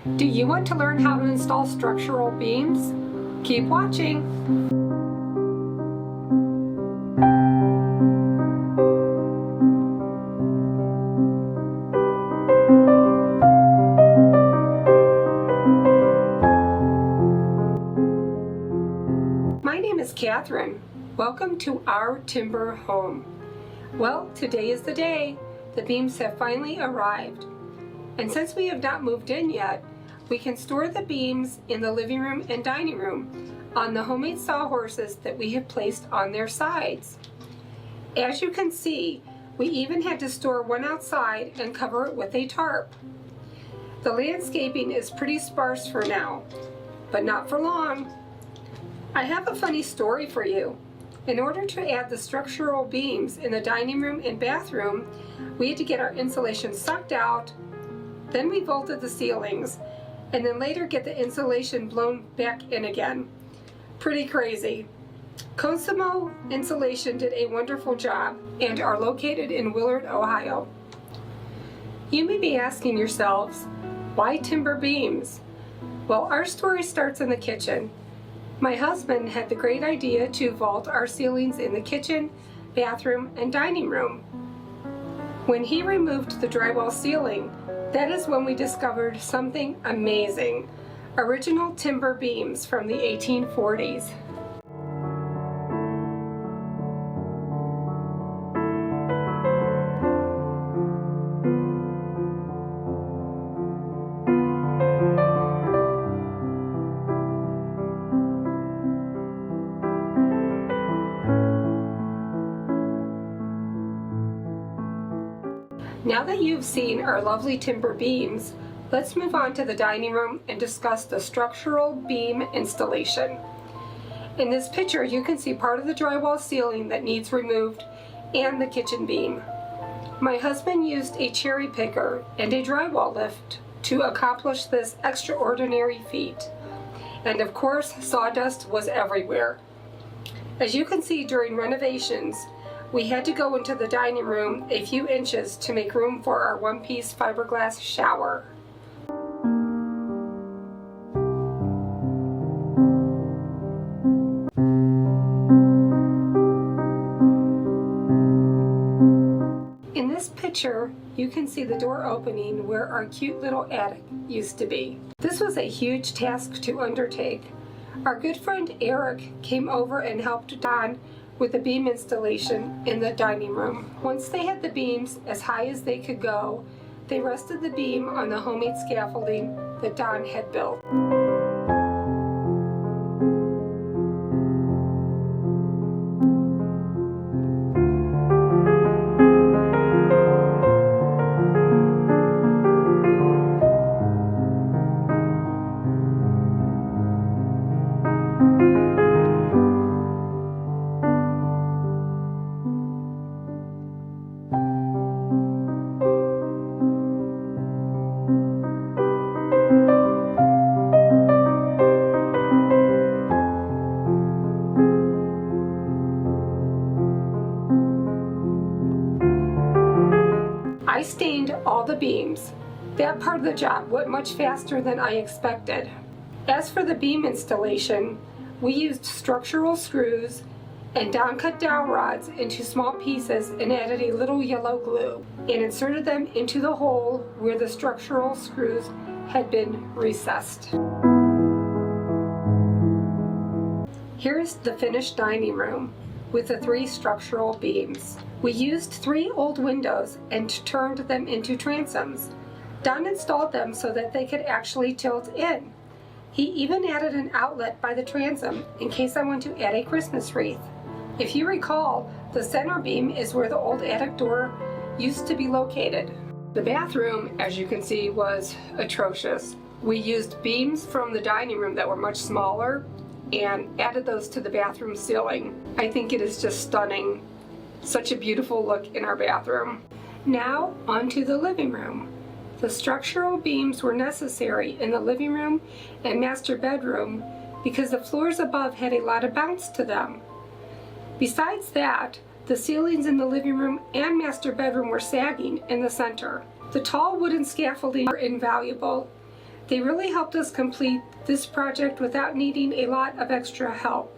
Do you want to learn how to install structural beams? Keep watching! My name is Catherine. Welcome to our timber home. Well, today is the day. The beams have finally arrived. And since we have not moved in yet, we can store the beams in the living room and dining room on the homemade sawhorses that we have placed on their sides. As you can see, we even had to store one outside and cover it with a tarp. The landscaping is pretty sparse for now, but not for long. I have a funny story for you. In order to add the structural beams in the dining room and bathroom, we had to get our insulation sucked out, then we bolted the ceilings, and then later get the insulation blown back in again. Pretty crazy. Cosimo Insulation did a wonderful job and are located in Willard, Ohio. You may be asking yourselves, why timber beams? Well, our story starts in the kitchen. My husband had the great idea to vault our ceilings in the kitchen, bathroom, and dining room. When he removed the drywall ceiling, that is when we discovered something amazing. Original timber beams from the 1840s. Now that you've seen our lovely timber beams, let's move on to the dining room and discuss the structural beam installation. In this picture, you can see part of the drywall ceiling that needs removed and the kitchen beam. My husband used a cherry picker and a drywall lift to accomplish this extraordinary feat. And of course, sawdust was everywhere. As you can see, during renovations, we had to go into the dining room a few inches to make room for our one-piece fiberglass shower. In this picture, you can see the door opening where our cute little attic used to be. This was a huge task to undertake. Our good friend Eric came over and helped Don with the beam installation in the dining room. Once they had the beams as high as they could go, they rested the beam on the homemade scaffolding that Don had built. I stained all the beams. That part of the job went much faster than I expected. As for the beam installation, we used structural screws and Don cut dowel rods into small pieces and added a little yellow glue and inserted them into the hole where the structural screws had been recessed. Here is the finished dining room with the 3 structural beams. We used 3 old windows and turned them into transoms. Don installed them so that they could actually tilt in. He even added an outlet by the transom in case I want to add a Christmas wreath. If you recall, the center beam is where the old attic door used to be located. The bathroom, as you can see, was atrocious. We used beams from the dining room that were much smaller and added those to the bathroom ceiling. I think it is just stunning. Such a beautiful look in our bathroom. Now, onto the living room. The structural beams were necessary in the living room and master bedroom because the floors above had a lot of bounce to them. Besides that, the ceilings in the living room and master bedroom were sagging in the center. The tall wooden scaffolding were invaluable. They really helped us complete this project without needing a lot of extra help.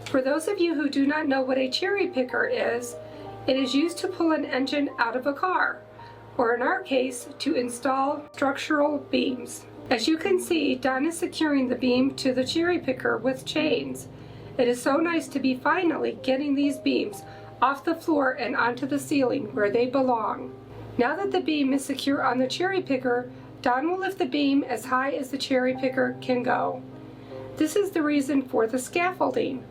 For those of you who do not know what a cherry picker is, it is used to pull an engine out of a car, or in our case, to install structural beams. As you can see, Don is securing the beam to the cherry picker with chains. It is so nice to be finally getting these beams off the floor and onto the ceiling where they belong. Now that the beam is secure on the cherry picker, Don will lift the beam as high as the cherry picker can go. This is the reason for the scaffolding.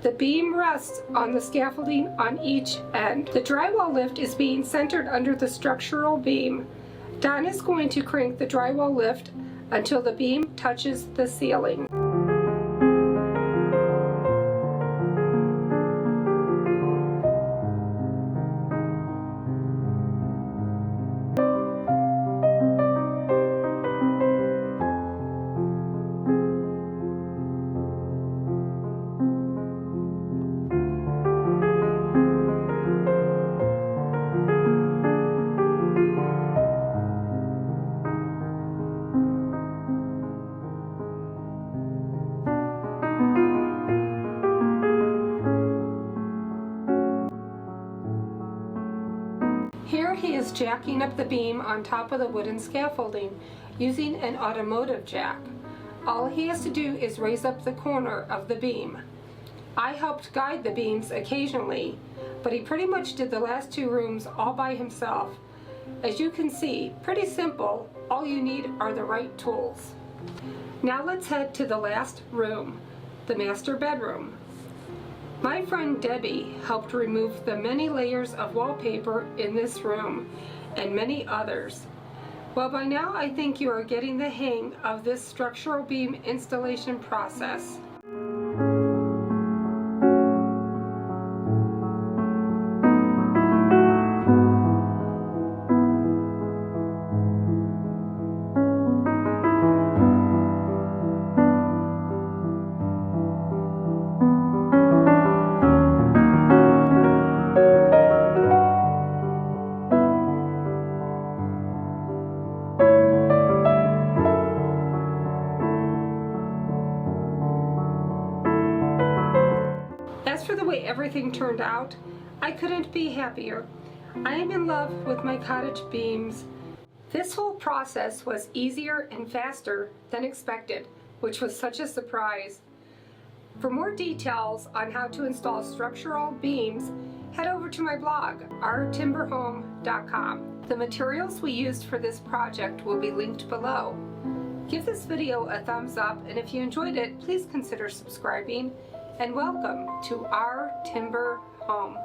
The beam rests on the scaffolding on each end. The drywall lift is being centered under the structural beam. Don is going to crank the drywall lift until the beam touches the ceiling. Here he is jacking up the beam on top of the wooden scaffolding using an automotive jack. All he has to do is raise up the corner of the beam. I helped guide the beams occasionally, but he pretty much did the last two rooms all by himself. As you can see, pretty simple. All you need are the right tools. Now let's head to the last room, the master bedroom. My friend Debbie helped remove the many layers of wallpaper in this room and many others. Well, by now I think you are getting the hang of this structural beam installation process. As for the way everything turned out, I couldn't be happier. I am in love with my cottage beams. This whole process was easier and faster than expected, which was such a surprise. For more details on how to install structural beams, head over to my blog, ourtimberhome.com. The materials we used for this project will be linked below. Give this video a thumbs up, and if you enjoyed it, please consider subscribing, and welcome to Our Timber Home.